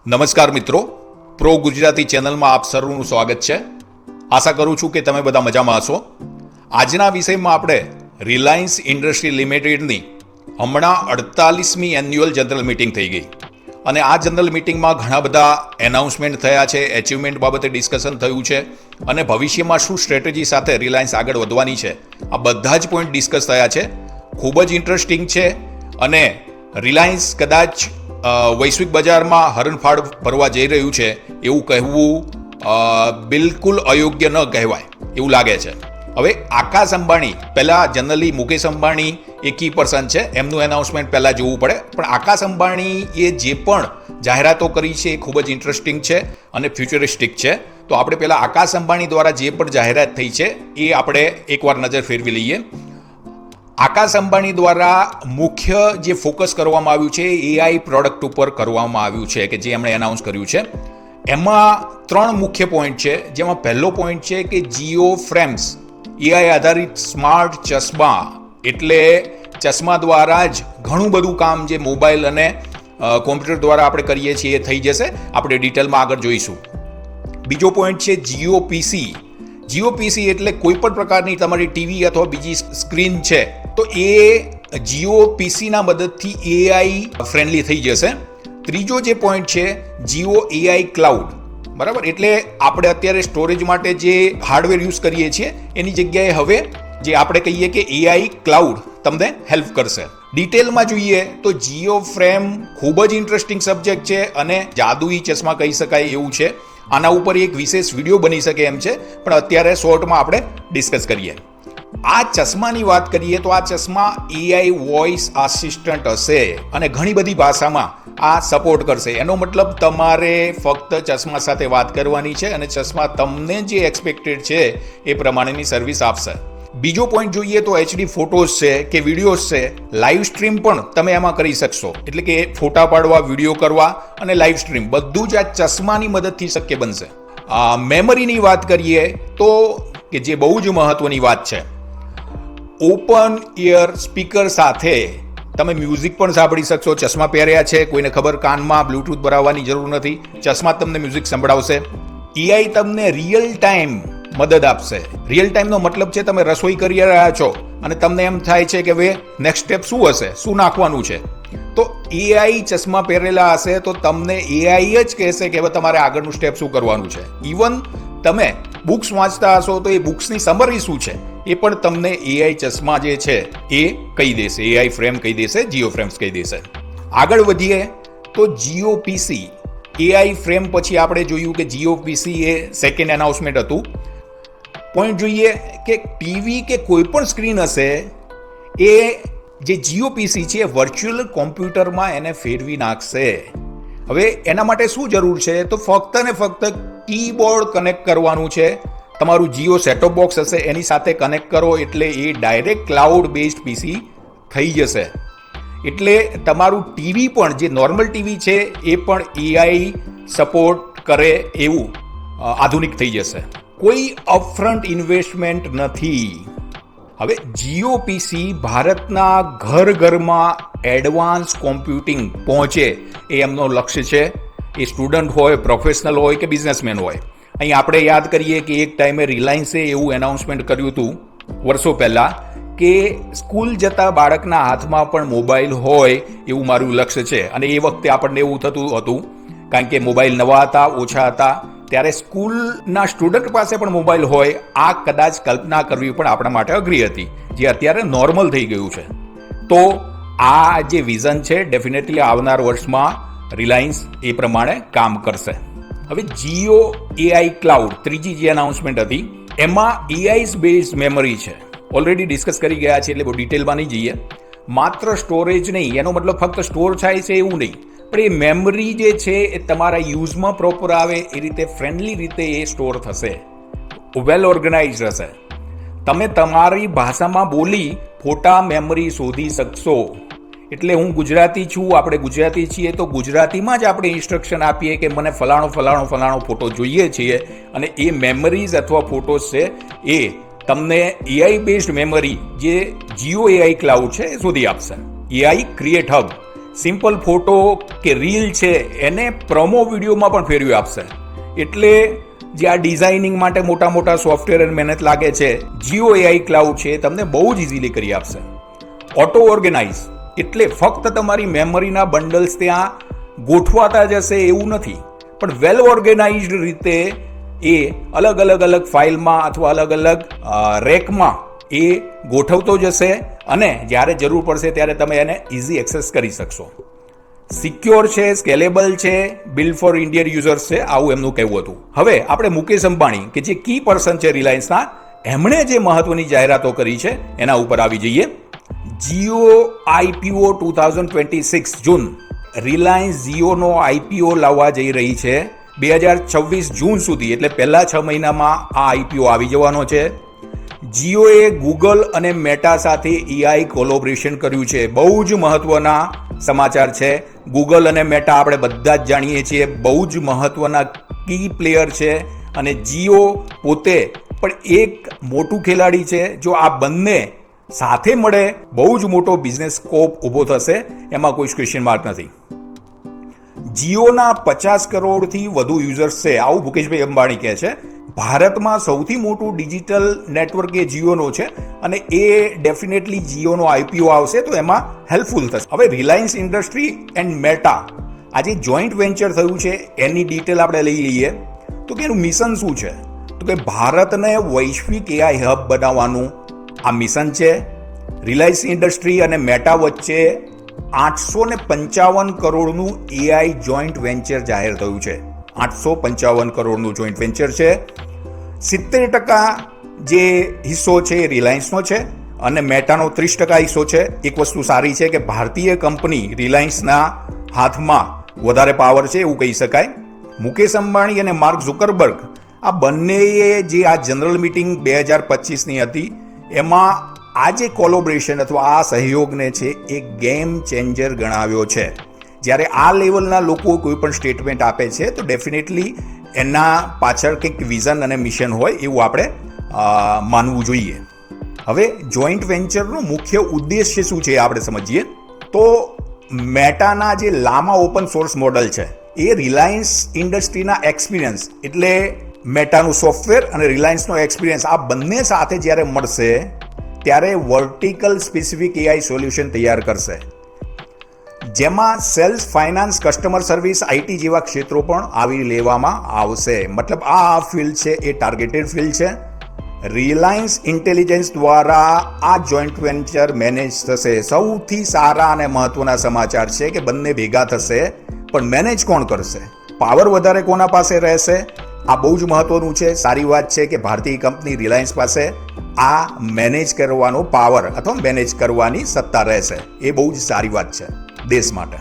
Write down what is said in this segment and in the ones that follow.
નમસ્કાર મિત્રો, પ્રો ગુજરાતી ચેનલમાં આપ સર્વનું સ્વાગત છે. આશા કરું છું કે તમે બધા મજામાં હશો. આજના વિષયમાં આપણે રિલાયન્સ ઇન્ડસ્ટ્રી લિમિટેડની હમણાં 48મી એન્યુઅલ જનરલ મિટિંગ થઈ ગઈ અને આ જનરલ મિટિંગમાં ઘણા બધા એનાઉન્સમેન્ટ થયા છે, એચિવમેન્ટ બાબતે ડિસ્કશન થયું છે અને ભવિષ્યમાં શું સ્ટ્રેટેજી સાથે રિલાયન્સ આગળ વધવાની છે આ બધા જ પોઈન્ટ ડિસ્કસ થયા છે. ખૂબ જ ઇન્ટરેસ્ટિંગ છે અને રિલાયન્સ કદાચ વૈશ્વિક બજારમાં હરણફાળ ભરવા જઈ રહ્યું છે એવું કહેવું બિલકુલ અયોગ્ય ન કહેવાય એવું લાગે છે. હવે આકાશ અંબાણી, પહેલાં જનરલી મુકેશ અંબાણી એ કી પર્સન છે, એમનું એનાઉન્સમેન્ટ પહેલાં જોવું પડે, પણ આકાશ અંબાણીએ જે પણ જાહેરાતો કરી છે એ ખૂબ જ ઇન્ટરેસ્ટિંગ છે અને ફ્યુચરિસ્ટિક છે. તો આપણે પહેલાં આકાશ અંબાણી દ્વારા જે પણ જાહેરાત થઈ છે એ આપણે એકવાર નજર ફેરવી લઈએ. આકાશ અંબાણી દ્વારા મુખ્ય જે ફોકસ કરવામાં આવ્યું છે એઆઈ પ્રોડક્ટ ઉપર કરવામાં આવ્યું છે કે જે એમણે એનાઉન્સ કર્યું છે. એમાં 3 મુખ્ય પોઈન્ટ છે, જેમાં પહેલો પોઈન્ટ છે કે જીઓ ફ્રેમ્સ એઆઈ આધારિત સ્માર્ટ ચશ્મા, એટલે ચશ્મા દ્વારા જ ઘણું બધું કામ જે મોબાઈલ અને કોમ્પ્યુટર દ્વારા આપણે કરીએ છીએ એ થઈ જશે. આપણે ડિટેલમાં આગળ જોઈશું. બીજો પોઈન્ટ છે જીઓ પીસી. જીઓ પીસી એટલે કોઈ પણ પ્રકારની તમારી ટીવી અથવા બીજી સ્ક્રીન છે તો એ જીઓ પીસીના મદદથી એઆઈ ફ્રેન્ડલી થઈ જશે. ત્રીજો જે પોઈન્ટ છે જીઓ એઆઈ ક્લાઉડ, બરાબર, એટલે આપણે અત્યારે સ્ટોરેજ માટે જે હાર્ડવેર યુઝ કરીએ છીએ એની જગ્યાએ હવે જે આપણે કહીએ કે એઆઈ ક્લાઉડ તમને હેલ્પ કરશે. ડિટેલમાં જોઈએ તો જીઓ ફ્રેમ ખૂબ જ ઇન્ટરેસ્ટિંગ સબ્જેક્ટ છે અને જાદુઈ ચશ્મા કહી શકાય એવું છે. આના ઉપર એક વિશેષ વિડીયો બની શકે એમ છે, પણ અત્યારે શોર્ટમાં આપણે ડિસ્કસ કરીએ. આ ચશ્માની વાત કરીએ તો આ ચશ્મા એઆઈ વોઇસ આસિસ્ટન્ટ હશે અને ઘણી બધી ભાષામાં આ સપોર્ટ કરશે. એનો મતલબ તમારે ફક્ત ચશ્મા સાથે વાત કરવાની છે અને ચશ્મા તમને જે એક્સપેક્ટેડ છે એ પ્રમાણેની સર્વિસ આપશે. બીજો પોઈન્ટ જોઈએ તો એચડી ફોટોઝ છે કે વિડીયોઝ છે, લાઈવ સ્ટ્રીમ પણ તમે એમાં કરી શકશો. એટલે કે ફોટા પાડવા, વિડીયો કરવા અને લાઈવ સ્ટ્રીમ બધું જ આ ચશ્માની મદદથી શક્ય બનશે. મેમરીની વાત કરીએ તો કે જે બહુ જ મહત્વની વાત છે, ઓપન ઇયર સ્પીકર સાથે તમે મ્યુઝિક પણ સાંભળી શકશો. ચશ્મા પહેર્યા છે, કોઈને ખબર કાનમાં બ્લૂટૂથ ભરાવવાની જરૂર નથી, ચશ્મા તમને મ્યુઝિક સંભળાવશે. એઆઈ તમને રિયલ ટાઈમ મદદ આપશે. રિયલ ટાઈમનો મતલબ છે તમે રસોઈ કરી રહ્યા છો અને તમને એમ થાય છે કે હવે નેક્સ્ટ સ્ટેપ શું હશે, શું નાખવાનું છે, તો એઆઈ ચશ્મા પહેરેલા હશે તો તમને એઆઈ જ કહેશે કે હવે તમારે આગળનું સ્ટેપ શું કરવાનું છે. ઇવન તમે બુક્સ વાંચતા હશો તો એ બુક્સની સમરી શું છે એ પણ તમને એઆઈ ચશ્મા જે છે એ કહી દેશે, એઆઈ ફ્રેમ કહી દેશે, જીઓ ફ્રેમ્સ કહી દેશે. આગળ વધીએ તો જીઓ પીસી એઆઈ ફ્રેમ પછી આપણે જોયું કે જીઓ પીસી એ સેકન્ડ એનાઉન્સમેન્ટ હતું. પોઈન્ટ જોઈએ કે ટીવી કે કોઈ પણ સ્ક્રીન હશે એ જે જીઓ પીસી છે વર્ચ્યુઅલ કોમ્પ્યુટરમાં એને ફેરવી નાખશે. હવે એના માટે શું જરૂર છે તો ફક્ત ને ફક્ત કીબોર્ડ કનેક્ટ કરવાનું છે. તમારું જીઓ સેટઅપ બોક્સ હશે એની સાથે કનેક્ટ કરો એટલે એ ડાયરેક્ટ ક્લાઉડ બેઝડ પીસી થઈ જશે. એટલે તમારું ટીવી પણ જે નોર્મલ ટીવી છે એ પણ એઆઈ સપોર્ટ કરે એવું આધુનિક થઈ જશે. કોઈ અપફ્રન્ટ ઇન્વેસ્ટમેન્ટ નથી. હવે જીઓ પીસી ભારતના ઘરમાં એડવાન્સ કોમ્પ્યુટિંગ પહોંચે એ એમનો લક્ષ્ય છે. એ સ્ટુડન્ટ હોય, પ્રોફેશનલ હોય કે બિઝનેસમેન હોય. અહીં આપણે યાદ કરીએ કે એક ટાઈમે રિલાયન્સે એવું એનાઉન્સમેન્ટ કર્યું હતું વર્ષો પહેલાં કે સ્કૂલ જતા બાળકના હાથમાં પણ મોબાઈલ હોય એવું મારું લક્ષ્ય છે. અને એ વખતે આપણને એવું થતું હતું કારણ કે મોબાઈલ નવા હતા, ઓછા હતા, ત્યારે સ્કૂલના સ્ટુડન્ટ પાસે પણ મોબાઈલ હોય આ કદાચ કલ્પના કરવી પણ આપણા માટે અઘરી હતી, જે અત્યારે નોર્મલ થઈ ગયું છે. તો આ જે વિઝન છે ડેફિનેટલી આવનાર વર્ષમાં રિલાયન્સ એ પ્રમાણે કામ કરશે. હવે જીઓ એઆઈ ક્લાઉડ ત્રીજી જે એનાઉન્સમેન્ટ હતી એમાં એઆઈ બેઝડ મેમરી છે. ઓલરેડી ડિસ્કસ કરી ગયા છે એટલે બહુ ડિટેલમાં નહીં જઈએ. માત્ર સ્ટોરેજ નહીં, એનો મતલબ ફક્ત સ્ટોર થાય છે એવું નહીં, પણ એ મેમરી જે છે એ તમારા યુઝમાં પ્રોપર આવે એ રીતે ફ્રેન્ડલી રીતે એ સ્ટોર થશે, વેલ ઓર્ગેનાઇઝ હશે. તમે તમારી ભાષામાં બોલી ફોટા મેમરી શોધી શકશો. એટલે હું ગુજરાતી છું, આપણે ગુજરાતી છીએ તો ગુજરાતીમાં જ આપણે ઇન્સ્ટ્રક્શન આપીએ કે મને ફલાણો ફલાણો ફલાણો ફોટો જોઈએ છીએ અને એ મેમરીઝ અથવા ફોટોસ છે એ તમને એઆઈ બેઝડ મેમરી જે જીઓ એઆઈ ક્લાઉડ છે એ શોધી આપશે. AI create hub simple photo કે રીલ છે એને પ્રોમો વિડીયોમાં પણ ફેરવી આપશે. એટલે જે આ ડિઝાઇનિંગ માટે મોટા મોટા સોફ્ટવેર અને મહેનત લાગે છે, જીઓ એઆઈ ક્લાઉડ છે તમને બહુ જ ઇઝીલી કરી આપશે. ઓટો ઓર્ગેનાઇઝ એટલે ફક્ત તમારી મેમરીના બંડલ્સ ત્યાં ગોઠવાતા જશે એવું નથી, પણ વેલ ઓર્ગેનાઇઝડ રીતે એ અલગ અલગ ફાઇલમાં અથવા અલગ અલગ રેકમાં એ ગોઠવતો જશે અને જ્યારે જરૂર પડશે ત્યારે તમે એને ઇઝી એક્સેસ કરી શકશો. સિક્યોર છે, સ્કેલેબલ છે, બિલ્ડ ફોર ઇન્ડિયન યુઝર્સ છે, આવું એમનું કહેવું હતું. હવે આપણે મુકેશ અંબાણી કે જે કી પર્સન છે રિલાયન્સના, એમણે જે મહત્વની જાહેરાતો કરી છે એના ઉપર આવી જઈએ. જીઓ આઈપીઓ 2026 જૂન. રિલાયન્સ જીઓનો આઈપીઓ લાવવા જઈ રહી છે 2026 જૂન સુધી, એટલે પહેલા 6 મહિનામાં આ આઈપીઓ આવી જવાનો છે. જીઓએ ગૂગલ અને મેટા સાથે એઆઈ કોલોબરેશન કર્યું છે. બહુ જ મહત્વના સમાચાર છે. ગૂગલ અને મેટા આપણે બધા જ જાણીએ છીએ બહુ જ મહત્વના કી પ્લેયર છે અને જીઓ પોતે પણ એક મોટું ખેલાડી છે. જો આ બંને સાથે મળે બહુ જ મોટો બિઝનેસ સ્કોપ ઊભો થશે, એમાં કોઈ ક્વેશ્ચન માર્ક નથી. જીઓના 50 કરોડથી વધુ યુઝર્સ છે, આવું મુકેશભાઈ અંબાણી કહે છે. ભારતમાં સૌથી મોટું ડિજિટલ નેટવર્ક એ જીઓનો છે અને એ ડેફિનેટલી જીઓનો આઈપીઓ આવશે તો એમાં હેલ્પફુલ થશે. હવે રિલાયન્સ ઇન્ડસ્ટ્રી એન્ડ મેટા આ જે જોઈન્ટ વેન્ચર થયું છે એની ડિટેલ આપણે લઈ લઈએ તો કે એનું મિશન શું છે, તો કે ભારતને વૈશ્વિક એઆઈ હબ બનાવવાનું આ મિશન છે. રિલાયન્સ ઇન્ડસ્ટ્રી અને મેટા વચ્ચે 855 કરોડનું એઆઈ જોઈન્ટ વેન્ચર જાહેર થયું છે. 855 કરોડનું જોઈન્ટ વેન્ચર છે. 70% જે હિસ્સો છે એ રિલાયન્સનો છે અને મેટાનો 30% હિસ્સો છે. એક વસ્તુ સારી છે કે ભારતીય કંપની રિલાયન્સના હાથમાં વધારે પાવર છે એવું કહી શકાય. મુકેશ અંબાણી અને માર્ક ઝુકરબર્ગ આ બંનેએ જે આ જનરલ મિટિંગ 2025ની હતી એમાં આ જે કોલોબરેશન અથવા આ સહયોગને છે એ ગેમ ચેન્જર ગણાવ્યો છે. જ્યારે આ લેવલના લોકો કોઈ પણ સ્ટેટમેન્ટ આપે છે તો ડેફિનેટલી એના પાછળ કંઈક વિઝન અને મિશન હોય એવું આપણે માનવું જોઈએ. હવે જોઈન્ટ વેન્ચરનો મુખ્ય ઉદ્દેશ્ય શું છે આપણે સમજીએ તો મેટાના જે લામા ઓપન સોર્સ મોડલ છે એ રિલાયન્સ ઇન્ડસ્ટ્રીના એક્સપિરિયન્સ એટલે મેટાનું સોફ્ટવેર અને રિલાયન્સનો એક્સપિરિયન્સ આ બંને સાથે જ્યારે મળશે ત્યારે વર્ટિકલ સ્પેસિફિક એઆઈ સોલ્યુશન તૈયાર કરશે, જેમાં sales, finance, customer service, IT જેવા ક્ષેત્રો પણ આવી લેવામાં આવશે. મતલબ આ ફિલ્ડ છે એ ટાર્ગેટેડ ફિલ્ડ છે. રિલાયન્સ ઇન્ટેલિજન્સ દ્વારા આ જોઈન્ટ વેન્ચર મેનેજ થશે. સૌથી સારા અને મહત્વના સમાચાર છે કે બંને ભેગા થશે, પણ મેનેજ કોણ કરશે? પાવર વધારે કોના પાસે રહેશે? આ બહુ જ મહત્વનું છે. સારી વાત છે કે ભારતીય કંપની રિલાયન્સ પાસે આ મેનેજ કરવાનો પાવર અથવા મેનેજ કરવાની સત્તા રહેશે. એ બહુ જ સારી વાત છે દેશ માટે.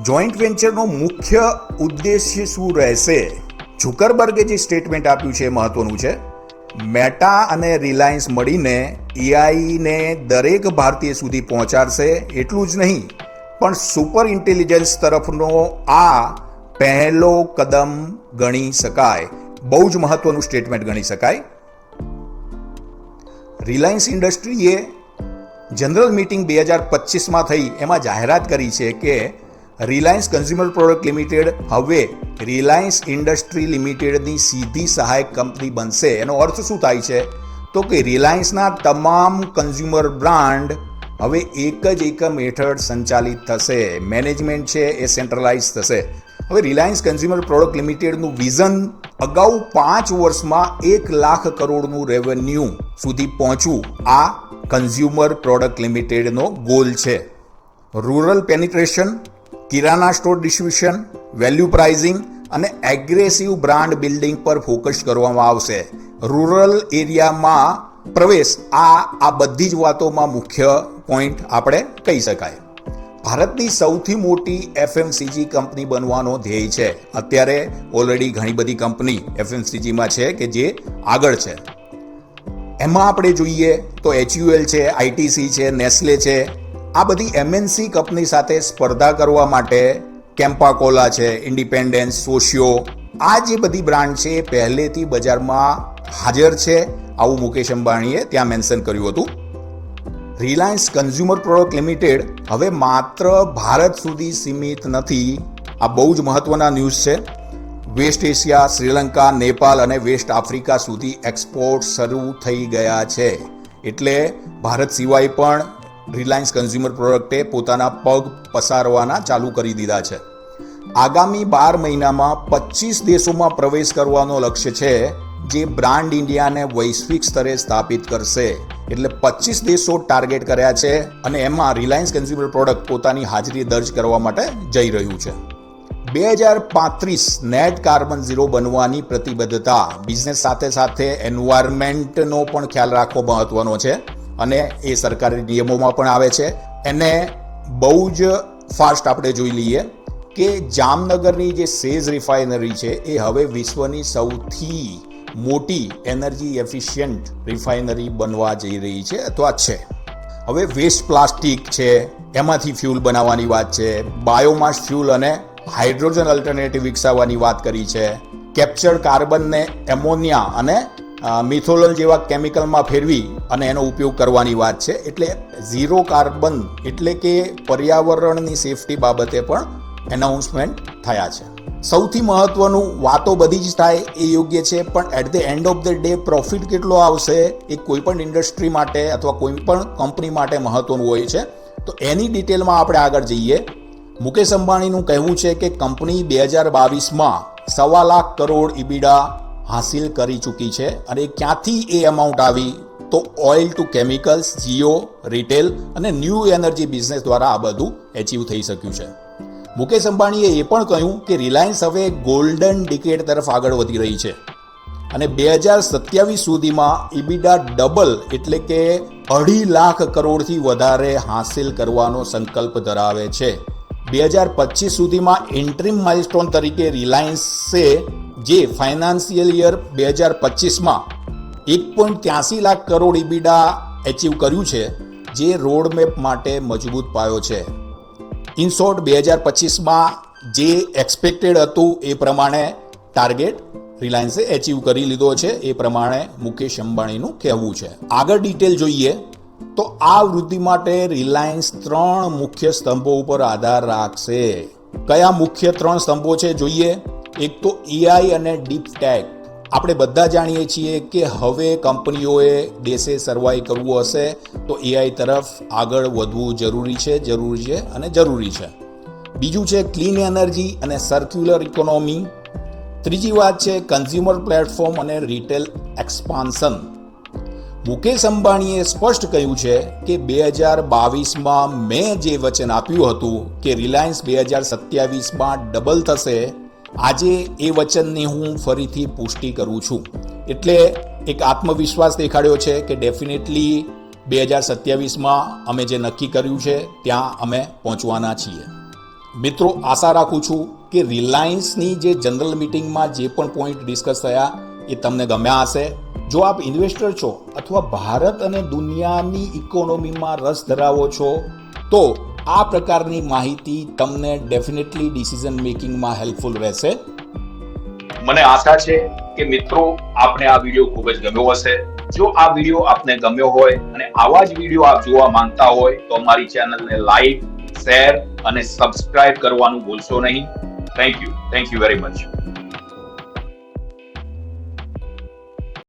જોઈન્ટ વેન્ચરનો મુખ્ય ઉદ્દેશ્ય શું રહેશે? ઝુકરબર્ગે જે સ્ટેટમેન્ટ આપ્યું છે એ મહત્વનું છે. મેટા અને રિલાયન્સ મળીને એઆઈને દરેક ભારતીય સુધી પહોંચાડશે. એટલું જ નહીં પણ સુપર ઇન્ટેલિજન્સ તરફનો આ પહેલો કદમ ગણી શકાય. બહુ જ મહત્વનું સ્ટેટમેન્ટ ગણી શકાય. રિલાયન્સ ઇન્ડસ્ટ્રીએ જનરલ મિટિંગ 2025માં થઈ એમાં જાહેરાત કરી છે કે રિલાયન્સ કન્ઝ્યુમર પ્રોડક્ટ લિમિટેડ હવે રિલાયન્સ ઇન્ડસ્ટ્રી લિમિટેડની સીધી સહાયક કંપની બનશે. એનો અર્થ શું થાય છે તો કે રિલાયન્સના તમામ કન્ઝ્યુમર બ્રાન્ડ હવે એક જ એકમ હેઠળ સંચાલિત થશે. મેનેજમેન્ટ છે એ સેન્ટ્રલાઇઝ થશે. હવે રિલાયન્સ કન્ઝ્યુમર પ્રોડક્ટ લિમિટેડનું વિઝન અગાઉ 5 વર્ષમાં 1 લાખ કરોડનું રેવન્યુ સુધી પહોંચવું આ કન્ઝ્યુમર પ્રોડક્ટ લિમિટેડનો ગોલ છે. રૂરલ પેનિટ્રેશન, કિરાના સ્ટોર ડિસ્ટ્રીબ્યુશન, વેલ્યુ પ્રાઇઝિંગ અને એગ્રેસિવ બ્રાન્ડ બિલ્ડિંગ પર ફોકસ કરવામાં આવશે. રૂરલ એરિયામાં પ્રવેશ આ બધી જ વાતોમાં મુખ્ય પોઈન્ટ આપણે કહી શકાય. ભારતની સૌથી મોટી એફએમસીજી કંપની બનવાનો ધ્યેય છે. અત્યારે ઓલરેડી ઘણી બધી કંપની એફએમસીજીમાં છે કે જે આગળ છે. એમાં આપણે જોઈએ તો HUL છે, ITC છે, નેસ્લે છે. આ બધી MNC કંપની સાથે સ્પર્ધા કરવા માટે કેમ્પા કોલા છે, ઇન્ડિપેન્ડન્સ, સોશિયો, આ જે બધી બ્રાન્ડ છે એ પહેલેથી બજારમાં હાજર છે. આવું મુકેશ અંબાણીએ ત્યાં મેન્શન કર્યું હતું. રિલાયન્સ કન્ઝ્યુમર પ્રોડક્ટ લિમિટેડ હવે માત્ર ભારત સુધી સીમિત નથી. આ બહુ જ મહત્વના ન્યૂઝ છે. વેસ્ટ એશિયા, શ્રીલંકા, નેપાલ અને વેસ્ટ આફ્રિકા સુધી એક્સપોર્ટ શરૂ થઈ ગયા છે. એટલે ભારત સિવાય પણ રિલાયન્સ કન્ઝ્યુમર પ્રોડક્ટે પોતાના પગ પસારવાના ચાલુ કરી દીધા છે. આગામી 12 મહિનામાં 25 દેશોમાં પ્રવેશ કરવાનો લક્ષ્ય છે, જે બ્રાન્ડ ઇન્ડિયાને વૈશ્વિક સ્તરે સ્થાપિત કરશે. એટલે 25 દેશો ટાર્ગેટ કર્યા છે અને એમાં રિલાયન્સ કન્ઝ્યુમર પ્રોડક્ટ પોતાની હાજરી દર્જ કરવા માટે જઈ રહ્યું છે. 2035 નેટ કાર્બન ઝીરો બનવાની પ્રતિબદ્ધતા. બિઝનેસ સાથે સાથે એન્વાયરમેન્ટનો પણ ખ્યાલ રાખવો મહત્વનો છે અને એ સરકારી નિયમોમાં પણ આવે છે. એને બહુ જ ફાસ્ટ આપણે જોઈ લઈએ કે જામનગરની જે સેઝ રિફાઇનરી છે એ હવે વિશ્વની સૌથી મોટી એનર્જી એફિશિયન્ટ રિફાઇનરી બનવા જઈ રહી છે અથવા છે. હવે વેસ્ટ પ્લાસ્ટિક છે એમાંથી ફ્યુલ બનાવવાની વાત છે. બાયોમાસ ફ્યુલ અને હાઇડ્રોજન અલ્ટરનેટિવ વિકસાવવાની વાત કરી છે. કેપ્ચર્ડ કાર્બનને એમોનિયા અને મિથોલોલ જેવા કેમિકલમાં ફેરવી અને એનો ઉપયોગ કરવાની વાત છે. એટલે ઝીરો કાર્બન એટલે કે પર્યાવરણની સેફટી બાબતે પણ એનાઉન્સમેન્ટ થયા છે. સૌથી મહત્વનું, વાતો બધી જ થાય એ યોગ્ય છે, પણ at the end of the day profit કેટલો આવશે એ કોઈ પણ ઇન્ડસ્ટ્રી માટે અથવા કોઈ પણ કંપની માટે મહત્વનું હોય છે. તો એની ડિટેલમાં આપણે આગળ જઈએ. મુકેશ અંબાણીનું કહેવું છે કે કંપની 2022માં 1.25 લાખ કરોડ ઇબીડા હાસિલ કરી ચૂકી છે. અને ક્યાંથી એ અમાઉન્ટ આવી? તો oil to chemicals, Jio, retail અને ન્યૂ એનર્જી બિઝનેસ દ્વારા આ બધું એચીવ થઈ શક્યું છે. મુકેશ અંબાણીએ એ પણ કહ્યું કે રિલાયન્સ હવે ગોલ્ડન ડિકેડ તરફ આગળ વધી રહી છે અને 2027 સુધીમાં ઇબીડા ડબલ એટલે કે 2.5 લાખ કરોડથી વધારે હાંસિલ કરવાનો સંકલ્પ ધરાવે છે. 2025 સુધીમાં ઇન્ટરિમ માઇલસ્ટોન તરીકે રિલાયન્સે જે ફાઇનાન્શિયલ યર 2025માં 1.83 લાખ કરોડ ઇબીડા એચીવ કર્યું છે, જે રોડમેપ માટે મજબૂત પાયો છે. ઇન શોર્ટ, 2025માં જે એક્સપેક્ટેડ હતું એ પ્રમાણે ટાર્ગેટ રિલાયન્સે એચીવ કરી લીધો છે. એ પ્રમાણે મુકેશ અંબાણીનું કહેવું છે. આગળ ડિટેલ જોઈએ તો આ વૃદ્ધિ માટે રિલાયન્સ 3 મુખ્ય સ્તંભો ઉપર આધાર રાખશે. કયા મુખ્ય 3 સ્તંભો છે જોઈએ? એક તો એઆઈ અને ડીપ ટેક. આપણે બધા જાણીએ છીએ કે હવે કંપનીઓએ દેશે સર્વાઈવ કરવું હશે તો એઆઈ તરફ આગળ વધવું જરૂરી છે. બીજું છે ક્લીન એનર્જી અને સર્ક્યુલર ઇકોનોમી. ત્રીજી વાત છે કન્ઝ્યુમર પ્લેટફોર્મ અને રિટેલ એક્સપાન્શન. મુકેશ અંબાણીએ સ્પષ્ટ કહ્યું છે કે 2022માં મેં જે વચન આપ્યું હતું કે રિલાયન્સ 2027માં ડબલ થશે, આજે એ વચનની હું ફરીથી પુષ્ટિ કરું છું. એટલે એક આત્મવિશ્વાસ દેખાડ્યો છે કે ડેફિનેટલી 2027માં અમે જે નક્કી કર્યું છે ત્યાં અમે પહોંચવાના છીએ. મિત્રો, આશા રાખું છું કે રિલાયન્સની જે જનરલ મિટિંગમાં જે પણ પોઈન્ટ ડિસ્કસ થયા એ તમને ગમ્યા હશે. જો આપ ઇન્વેસ્ટર છો અથવા ભારત અને દુનિયાની ઇકોનોમીમાં રસ ધરાવો છો તો આ પ્રકારની માહિતી તમને ડેફિનેટલી ડિસિઝન મેકિંગમાં હેલ્પફુલ રહેશે. મને આશા છે કે મિત્રો આપને આ વિડીયો ખૂબ જ ગમ્યો હશે. જો આ વિડીયો આપને ગમ્યો હોય અને આવા જ વિડીયો આપ જોવા માંગતા હોય તો અમારી ચેનલને લાઈક, શેર અને સબસ્ક્રાઇબ કરવાનું ભૂલશો નહીં. Thank you very much.